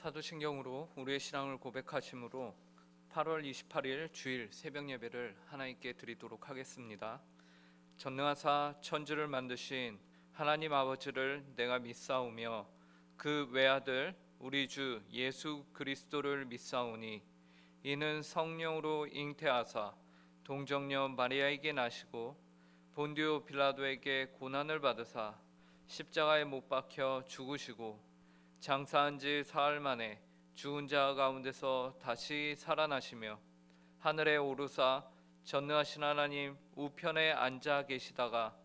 사도신경으로 우리의 신앙을 고백하심으로 8월 28일 주일 새벽 예배를 하나님께 드리도록 하겠습니다. 전능하사 천지를 만드신 하나님 아버지를 내가 믿사오며 그 외아들 우리 주 예수 그리스도를 믿사오니 이는 성령으로 잉태하사 동정녀 마리아에게 나시고 본디오 빌라도에게 고난을 받으사 십자가에 못 박혀 죽으시고 장사한 지 사흘 만에 죽은 자 가운데서 다시 살아나시며 하늘에 오르사 전능하신 하나님 우편에 앉아 계시다가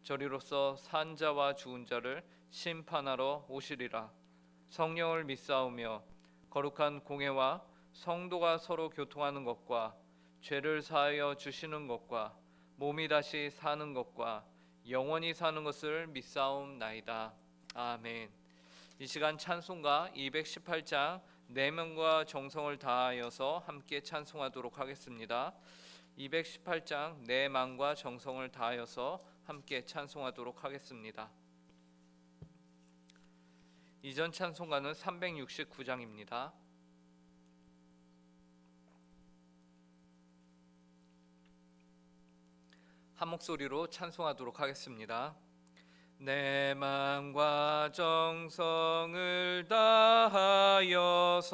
저리로서 산 자와 죽은 자를 심판하러 오시리라. 성령을 믿사오며 거룩한 공회와 성도가 서로 교통하는 것과 죄를 사하여 주시는 것과 몸이 다시 사는 것과 영원히 사는 것을 믿사옵나이다. 아멘. 이 시간 찬송가 218장 내 명과 정성을 다하여서 함께 찬송하도록 하겠습니다. 218장 내 마음과 정성을 다하여서 함께 찬송하도록 하겠습니다. 이전 찬송가는 369장입니다. 한 목소리로 찬송하도록 하겠습니다. 내 마음과 정성을 다하여서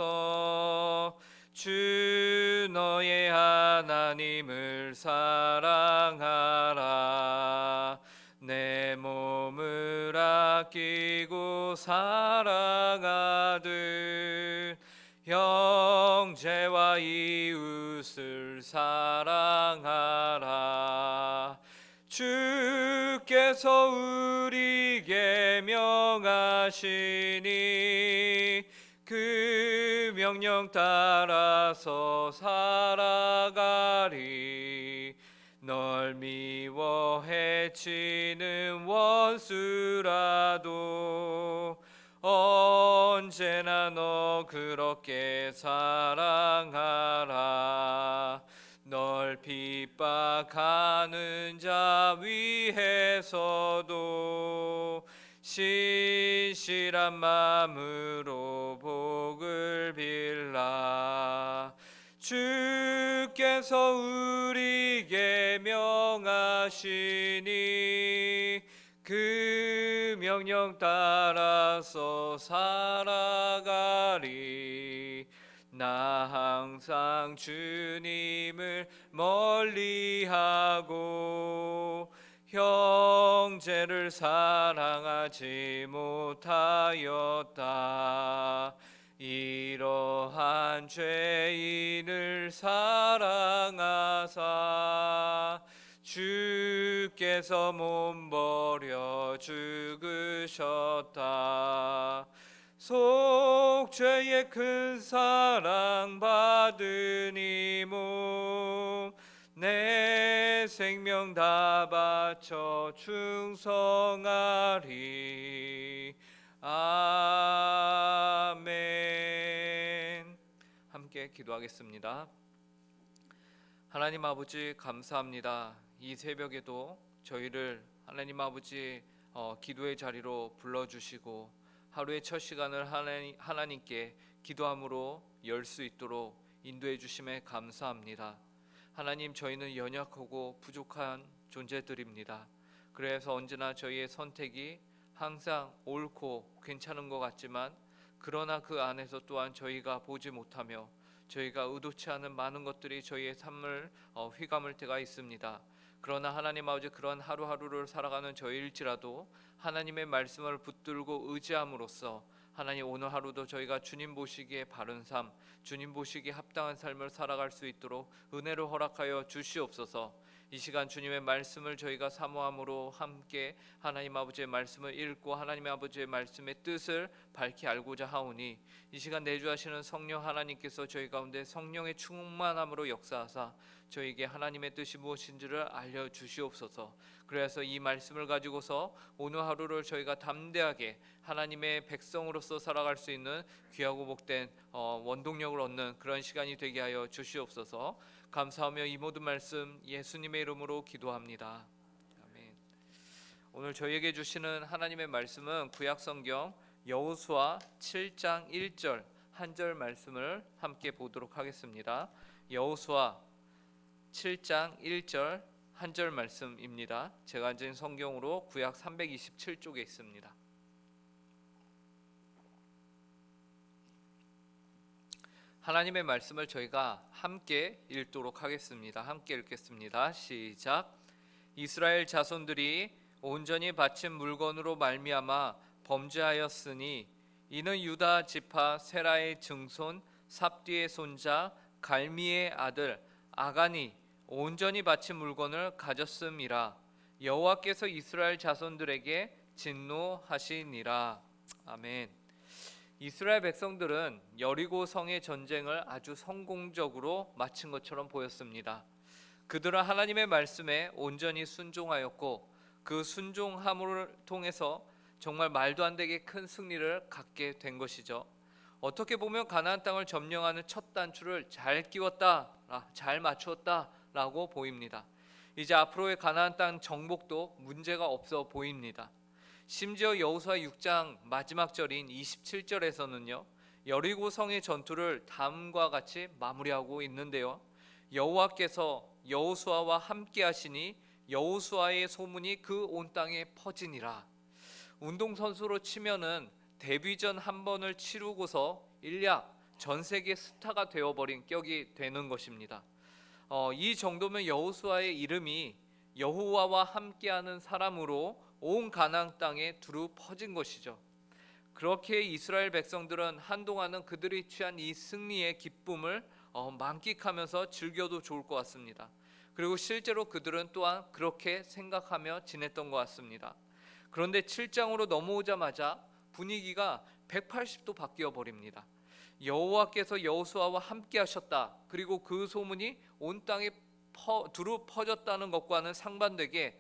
주 너의 하나님을 사랑하라. 내 몸을 아끼고 사랑하듯 형제와 이웃을 사랑하라. 주께서 우리에게 명하시니 그 명령 따라서 살아가리. 널 미워 해치는 원수라도 언제나 너 그렇게 사랑하라. 널 핍박하는 자 위에서도 신실한 마음으로 복을 빌라. 주께서 우리에게 명하시니 그 명령 따라서 살아가리. 나 항상 주님을 멀리하고 형제를 사랑하지 못하였다. 이러한 죄인을 사랑하사 주께서 몸버려 죽으셨다. 속죄의 큰 사랑 받은 이 몸 내 생명 다 바쳐 충성하리. 아멘. 함께 기도하겠습니다. 하나님 아버지 감사합니다. 이 새벽에도 저희를 하나님 아버지 기도의 자리로 불러주시고 하루의 첫 시간을 하나님께 기도함으로 열 수 있도록 인도해 주심에 감사합니다. 하나님, 저희는 연약하고 부족한 존재들입니다. 그래서 언제나 저희의 선택이 항상 옳고 괜찮은 것 같지만 그러나 그 안에서 또한 저희가 보지 못하며 저희가 의도치 않은 많은 것들이 저희의 삶을 휘감을 때가 있습니다. 그러나 하나님 아버지, 그런 하루하루를 살아가는 저희일지라도 하나님의 말씀을 붙들고 의지함으로써 하나님, 오늘 하루도 저희가 주님 보시기에 바른 삶, 주님 보시기에 합당한 삶을 살아갈 수 있도록 은혜를 허락하여 주시옵소서. 이 시간 주님의 말씀을 저희가 사모함으로 함께 하나님 아버지의 말씀을 읽고 하나님 아버지의 말씀의 뜻을 밝히 알고자 하오니 이 시간 내주하시는 성령 하나님께서 저희 가운데 성령의 충만함으로 역사하사 저에게 하나님의 뜻이 무엇인지를 알려주시옵소서. 그래서 이 말씀을 가지고서 오늘 하루를 저희가 담대하게 하나님의 백성으로서 살아갈 수 있는 귀하고 복된 원동력을 얻는 그런 시간이 되게 하여 주시옵소서. 감사하며 이 모든 말씀 예수님의 이름으로 기도합니다. 아멘. 오늘 저희에게 주시는 하나님의 말씀은 구약성경 여호수아 7장 1절 한 절 말씀을 함께 보도록 하겠습니다. 여호수아 7장 1절 한 절 말씀입니다. 제가 앉은 성경으로 구약 327쪽에 있습니다. 하나님의 말씀을 저희가 함께 읽도록 하겠습니다. 함께 읽겠습니다. 시작. 이스라엘 자손들이 온전히 바친 물건으로 말미암아 범죄하였으니 이는 유다 지파 세라의 증손 삽디의 손자 갈미의 아들 아간이 온전히 바친 물건을 가졌음이라. 여호와께서 이스라엘 자손들에게 진노하시니라. 아멘. 이스라엘 백성들은 여리고 성의 전쟁을 아주 성공적으로 마친 것처럼 보였습니다. 그들은 하나님의 말씀에 온전히 순종하였고 그 순종함을 통해서 정말 말도 안 되게 큰 승리를 갖게 된 것이죠. 어떻게 보면 가나안 땅을 점령하는 첫 단추를 잘 끼웠다, 잘 맞추었다라고 보입니다. 이제 앞으로의 가나안 땅 정복도 문제가 없어 보입니다. 심지어 여호수아 6장 마지막 절인 27절에서는요. 여리고 성의 전투를 다음과 같이 마무리하고 있는데요. 여호와께서 여호수아와 함께 하시니 여호수아의 소문이 그 온 땅에 퍼지니라. 운동선수로 치면은 데뷔전 한 번을 치르고서 일약 전 세계 스타가 되어버린 격이 되는 것입니다. 이 정도면 여호수아의 이름이 여호와와 함께하는 사람으로 온 가나안 땅에 두루 퍼진 것이죠. 그렇게 이스라엘 백성들은 한동안은 그들이 취한 이 승리의 기쁨을 만끽하면서 즐겨도 좋을 것 같습니다. 그리고 실제로 그들은 또한 그렇게 생각하며 지냈던 것 같습니다. 그런데 7장으로 넘어오자마자 분위기가 180도 바뀌어 버립니다. 여호와께서 여호수아와 함께 하셨다. 그리고 그 소문이 온 땅에 두루 퍼졌다는 것과는 상반되게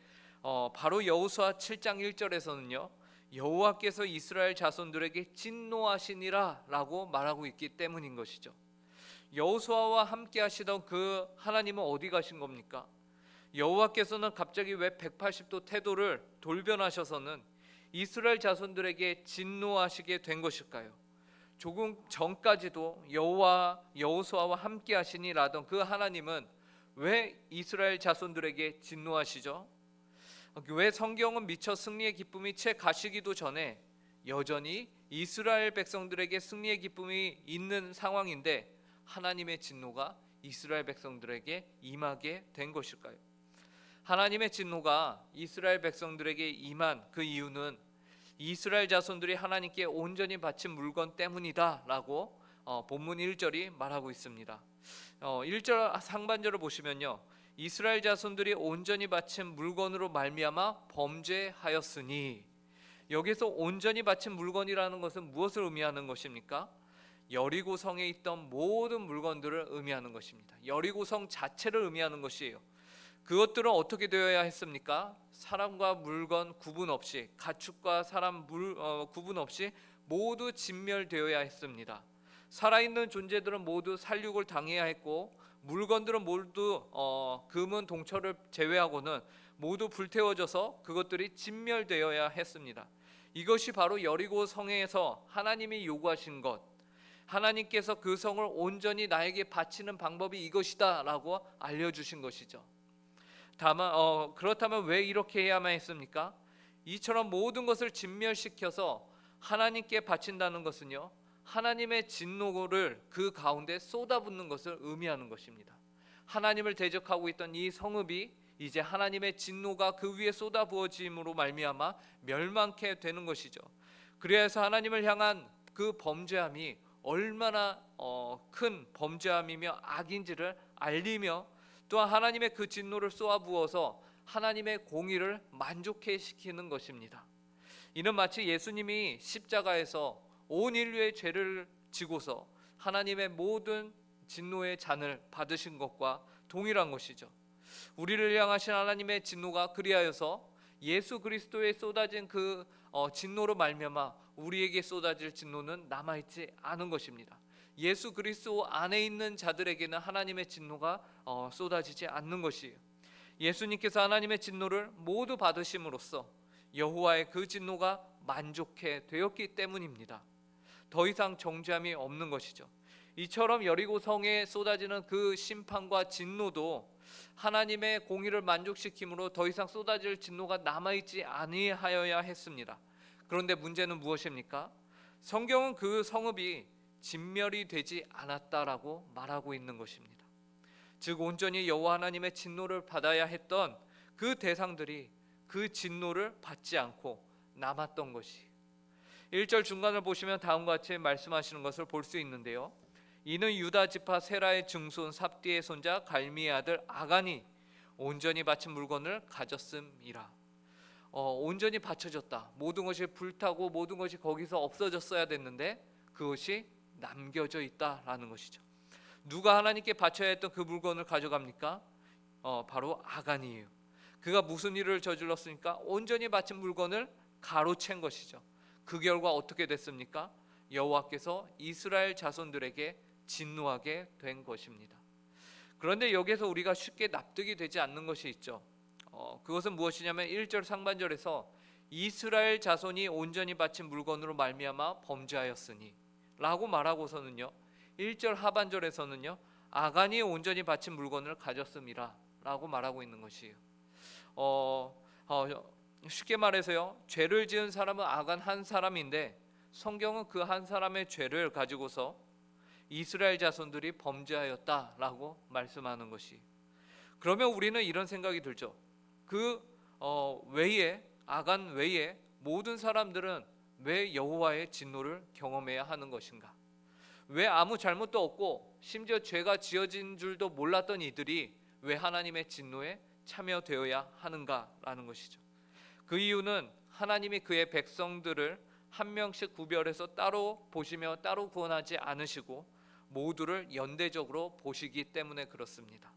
바로 여호수아 7장 1절에서는요. 여호와께서 이스라엘 자손들에게 진노하시니라 라고 말하고 있기 때문인 것이죠. 여호수아와 함께 하시던 그 하나님은 어디 가신 겁니까? 여호와께서는 갑자기 왜 180도 태도를 돌변하셔서는 이스라엘 자손들에게 진노하시게 된 것일까요? 조금 전까지도 여호수아와 함께 하시니라던 그 하나님은 왜 이스라엘 자손들에게 진노하시죠? 왜 성경은 미처 승리의 기쁨이 채 가시기도 전에 여전히 이스라엘 백성들에게 승리의 기쁨이 있는 상황인데 하나님의 진노가 이스라엘 백성들에게 임하게 된 것일까요? 하나님의 진노가 이스라엘 백성들에게 임한 그 이유는 이스라엘 자손들이 하나님께 온전히 바친 물건 때문이다라고 본문 1절이 말하고 있습니다. 1절 상반절을 보시면요. 이스라엘 자손들이 온전히 바친 물건으로 말미암아 범죄하였으니, 여기서 온전히 바친 물건이라는 것은 무엇을 의미하는 것입니까? 여리고 성에 있던 모든 물건들을 의미하는 것입니다. 여리고 성 자체를 의미하는 것이에요. 그것들은 어떻게 되어야 했습니까? 사람과 물건 구분 없이, 가축과 사람 구분 없이 모두 진멸되어야 했습니다. 살아있는 존재들은 모두 살육을 당해야 했고, 물건들은 모두 금은 동철을 제외하고는 모두 불태워져서 그것들이 진멸되어야 했습니다. 이것이 바로 여리고 성에서 하나님이 요구하신 것, 하나님께서 그 성을 온전히 나에게 바치는 방법이 이것이다 라고 알려주신 것이죠. 다만 그렇다면 왜 이렇게 해야만 했습니까? 이처럼 모든 것을 진멸시켜서 하나님께 바친다는 것은요, 하나님의 진노를 그 가운데 쏟아붓는 것을 의미하는 것입니다. 하나님을 대적하고 있던 이 성읍이 이제 하나님의 진노가 그 위에 쏟아부어짐으로 말미암아 멸망케 되는 것이죠. 그래서 하나님을 향한 그 범죄함이 얼마나 큰 범죄함이며 악인지를 알리며, 또한 하나님의 그 진노를 쏘아부어서 하나님의 공의를 만족해 시키는 것입니다. 이는 마치 예수님이 십자가에서 온 인류의 죄를 지고서 하나님의 모든 진노의 잔을 받으신 것과 동일한 것이죠. 우리를 향하신 하나님의 진노가 그리하여서 예수 그리스도에 쏟아진 그 진노로 말미암아 우리에게 쏟아질 진노는 남아있지 않은 것입니다. 예수 그리스도 안에 있는 자들에게는 하나님의 진노가 쏟아지지 않는 것이에요. 예수님께서 하나님의 진노를 모두 받으심으로써 여호와의 그 진노가 만족해 되었기 때문입니다. 더 이상 정죄함이 없는 것이죠. 이처럼 여리고 성에 쏟아지는 그 심판과 진노도 하나님의 공의를 만족시킴으로 더 이상 쏟아질 진노가 남아있지 아니하여야 했습니다. 그런데 문제는 무엇입니까? 성경은 그 성읍이 진멸이 되지 않았다라고 말하고 있는 것입니다. 즉 온전히 여호와 하나님의 진노를 받아야 했던 그 대상들이 그 진노를 받지 않고 남았던 것이 1절 중간을 보시면 다음과 같이 말씀하시는 것을 볼 수 있는데요. 이는 유다 지파 세라의 증손 삽디의 손자 갈미의 아들 아간이 온전히 바친 물건을 가졌음이라. 온전히 바쳐졌다. 모든 것이 불타고 모든 것이 거기서 없어졌어야 됐는데 그것이 남겨져 있다라는 것이죠. 누가 하나님께 바쳐야 했던 그 물건을 가져갑니까? 바로 아간이에요. 그가 무슨 일을 저질렀습니까? 온전히 바친 물건을 가로챈 것이죠. 그 결과 어떻게 됐습니까? 여호와께서 이스라엘 자손들에게 진노하게 된 것입니다. 그런데 여기서 우리가 쉽게 납득이 되지 않는 것이 있죠. 그것은 무엇이냐면 1절 상반절에서 이스라엘 자손이 온전히 바친 물건으로 말미암아 범죄하였으니 라고 말하고서는요 1절 하반절에서는요 아간이 온전히 바친 물건을 가졌음이라 라고 말하고 있는 것이에요. 쉽게 말해서요 죄를 지은 사람은 아간 한 사람인데 성경은 그 한 사람의 죄를 가지고서 이스라엘 자손들이 범죄하였다라고 말씀하는 것이. 그러면 우리는 이런 생각이 들죠. 그 외에 아간 외에 모든 사람들은 왜 여호와의 진노를 경험해야 하는 것인가? 왜 아무 잘못도 없고 심지어 죄가 지어진 줄도 몰랐던 이들이 왜 하나님의 진노에 참여되어야 하는가라는 것이죠. 그 이유는 하나님이 그의 백성들을 한 명씩 구별해서 따로 보시며 따로 구원하지 않으시고 모두를 연대적으로 보시기 때문에 그렇습니다.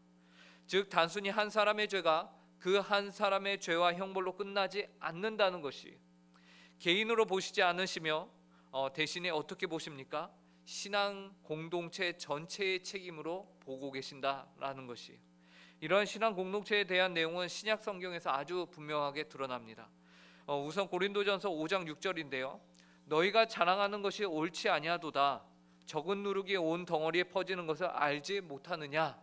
즉 단순히 한 사람의 죄가 그 한 사람의 죄와 형벌로 끝나지 않는다는 것이 개인으로 보시지 않으시며 대신에 어떻게 보십니까? 신앙 공동체 전체의 책임으로 보고 계신다라는 것이. 이러한 신앙 공동체에 대한 내용은 신약 성경에서 아주 분명하게 드러납니다. 우선 고린도전서 5장 6절인데요. 너희가 자랑하는 것이 옳지 아니하도다. 적은 누룩이 온 덩어리에 퍼지는 것을 알지 못하느냐.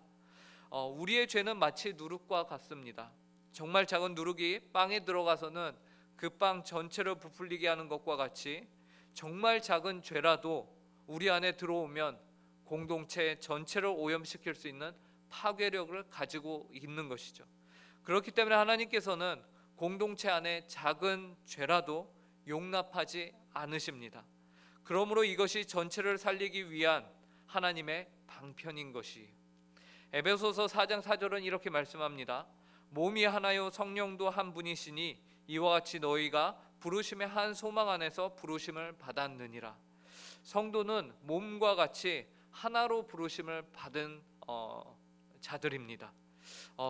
우리의 죄는 마치 누룩과 같습니다. 정말 작은 누룩이 빵에 들어가서는 그 빵 전체를 부풀리게 하는 것과 같이 정말 작은 죄라도 우리 안에 들어오면 공동체 전체를 오염시킬 수 있는 파괴력을 가지고 있는 것이죠. 그렇기 때문에 하나님께서는 공동체 안에 작은 죄라도 용납하지 않으십니다. 그러므로 이것이 전체를 살리기 위한 하나님의 방편인 것이. 에베소서 4장 4절은 이렇게 말씀합니다. 몸이 하나요 성령도 한 분이시니 이와 같이 너희가 부르심의 한 소망 안에서 부르심을 받았느니라. 성도는 몸과 같이 하나로 부르심을 받은 자들입니다.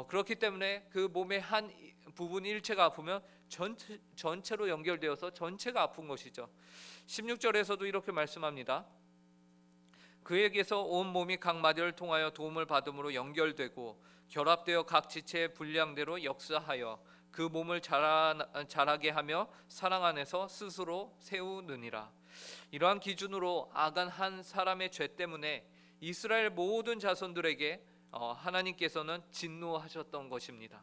그렇기 때문에 그 몸의 한 부분 일체가 아프면 전체로 연결되어서 전체가 아픈 것이죠. 16절에서도 이렇게 말씀합니다. 그에게서 온 몸이 각 마디를 통하여 도움을 받음으로 연결되고 결합되어 각 지체의 분량대로 역사하여 그 몸을 자라게 하며 사랑 안에서 스스로 세우느니라. 이러한 기준으로 아간 한 사람의 죄 때문에 이스라엘 모든 자손들에게 하나님께서는 진노하셨던 것입니다.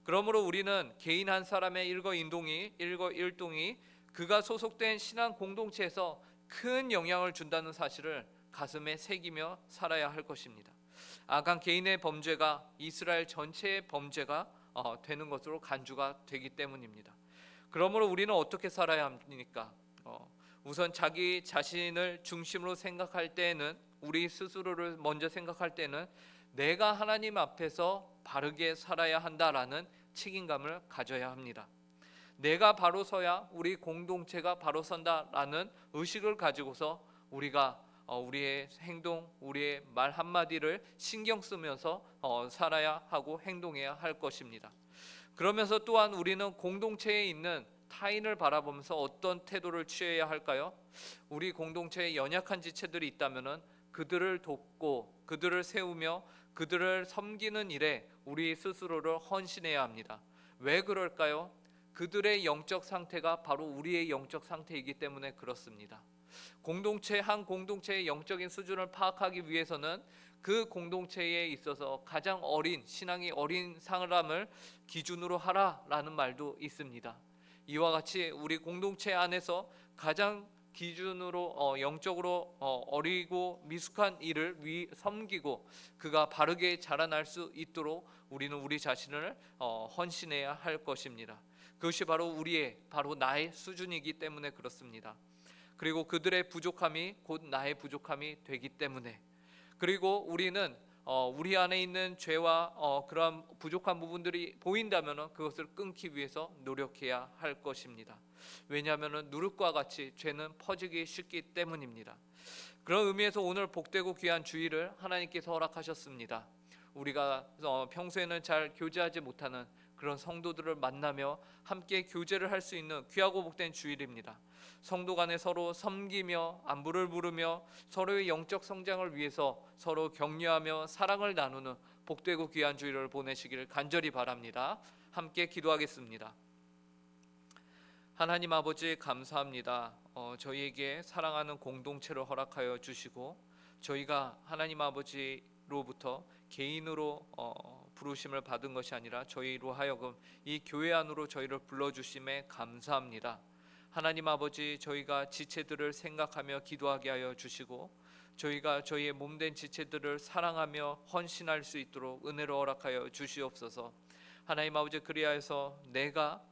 그러므로 우리는 개인 한 사람의 일거일동이 그가 소속된 신앙 공동체에서 큰 영향을 준다는 사실을 가슴에 새기며 살아야 할 것입니다. 아간 개인의 범죄가 이스라엘 전체의 범죄가 되는 것으로 간주가 되기 때문입니다. 그러므로 우리는 어떻게 살아야 합니까? 우선 자기 자신을 중심으로 생각할 때에는 우리 스스로를 먼저 생각할 때는 내가 하나님 앞에서 바르게 살아야 한다라는 책임감을 가져야 합니다. 내가 바로 서야 우리 공동체가 바로 선다라는 의식을 가지고서 우리가 우리의 행동, 우리의 말 한마디를 신경 쓰면서 살아야 하고 행동해야 할 것입니다. 그러면서 또한 우리는 공동체에 있는 타인을 바라보면서 어떤 태도를 취해야 할까요? 우리 공동체에 연약한 지체들이 있다면은 그들을 돕고 그들을 세우며 그들을 섬기는 일에 우리 스스로를 헌신해야 합니다. 왜 그럴까요? 그들의 영적 상태가 바로 우리의 영적 상태이기 때문에 그렇습니다. 한 공동체의 영적인 수준을 파악하기 위해서는 그 공동체에 있어서 가장 어린, 신앙이 어린 사람을 기준으로 하라라는 말도 있습니다. 이와 같이 우리 공동체 안에서 가장 기준으로 영적으로 어리고 미숙한 이를 섬기고 그가 바르게 자라날 수 있도록 우리는 우리 자신을 헌신해야 할 것입니다. 그것이 바로 나의 수준이기 때문에 그렇습니다. 그리고 그들의 부족함이 곧 나의 부족함이 되기 때문에, 그리고 우리는 우리 안에 있는 죄와 그러한 부족한 부분들이 보인다면 그것을 끊기 위해서 노력해야 할 것입니다. 왜냐하면 누룩과 같이 죄는 퍼지기 쉽기 때문입니다. 그런 의미에서 오늘 복되고 귀한 주일을 하나님께서 허락하셨습니다. 우리가 평소에는 잘 교제하지 못하는 그런 성도들을 만나며 함께 교제를 할 수 있는 귀하고 복된 주일입니다. 성도 간에 서로 섬기며 안부를 부르며 서로의 영적 성장을 위해서 서로 격려하며 사랑을 나누는 복되고 귀한 주일을 보내시기를 간절히 바랍니다. 함께 기도하겠습니다. 하나님 아버지 감사합니다. 저희에게 사랑하는 공동체를 허락하여 주시고 저희가 하나님 아버지로부터 개인으로 부르심을 받은 것이 아니라 저희로 하여금 이 교회 안으로 저희를 불러주심에 감사합니다. 하나님 아버지, 저희가 지체들을 생각하며 기도하게 하여 주시고 저희가 저희의 몸된 지체들을 사랑하며 헌신할 수 있도록 은혜로 허락하여 주시옵소서. 하나님 아버지, 그리하여서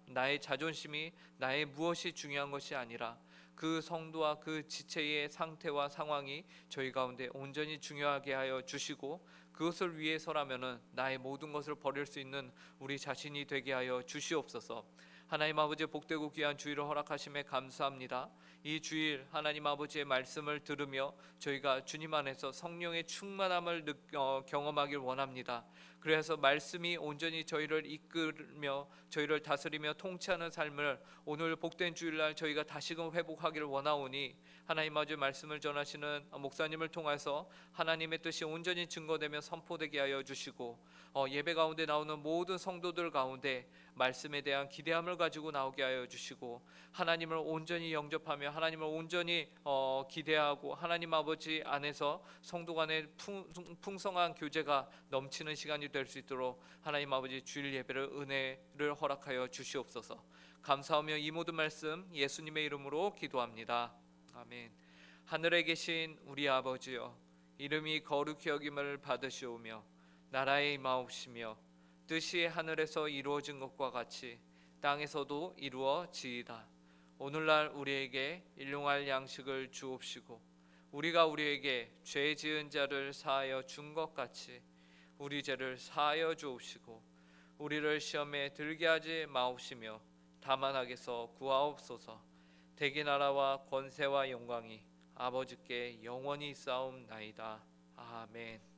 나의 자존심이 나의 무엇이 중요한 것이 아니라 그 성도와 그 지체의 상태와 상황이 저희 가운데 온전히 중요하게 하여 주시고 그것을 위해서라면은 나의 모든 것을 버릴 수 있는 우리 자신이 되게 하여 주시옵소서. 하나님 아버지, 복되고 귀한 주일을 허락하심에 감사합니다. 이 주일 하나님 아버지의 말씀을 들으며 저희가 주님 안에서 성령의 충만함을 경험하길 원합니다. 그래서 말씀이 온전히 저희를 이끌며 저희를 다스리며 통치하는 삶을 오늘 복된 주일날 저희가 다시금 회복하기를 원하오니 하나님 아버지 말씀을 전하시는 목사님을 통해서 하나님의 뜻이 온전히 증거되며 선포되게 하여 주시고 예배 가운데 나오는 모든 성도들 가운데 말씀에 대한 기대함을 가지고 나오게 하여 주시고 하나님을 온전히 영접하며 하나님을 온전히 기대하고 하나님 아버지 안에서 성도 간의 풍성한 교제가 넘치는 시간이 될 수 있도록 하나님 아버지 주일 예배를 은혜를 허락하여 주시옵소서. 감사하며 이 모든 말씀 예수님의 이름으로 기도합니다. 아멘. 하늘에 계신 우리 아버지여, 이름이 거룩히 여김을 받으시오며 나라의 임하옵시며 뜻이 하늘에서 이루어진 것과 같이 땅에서도 이루어지이다. 오늘날 우리에게 일용할 양식을 주옵시고 우리가 우리에게 죄 지은 자를 사하여 준 것 같이 우리 죄를 사하여 주옵시고 우리를 시험에 들게 하지 마옵시며 다만 악에서 구하옵소서. 대개 나라와 권세와 영광이 아버지께 영원히 있사옵나이다. 아멘.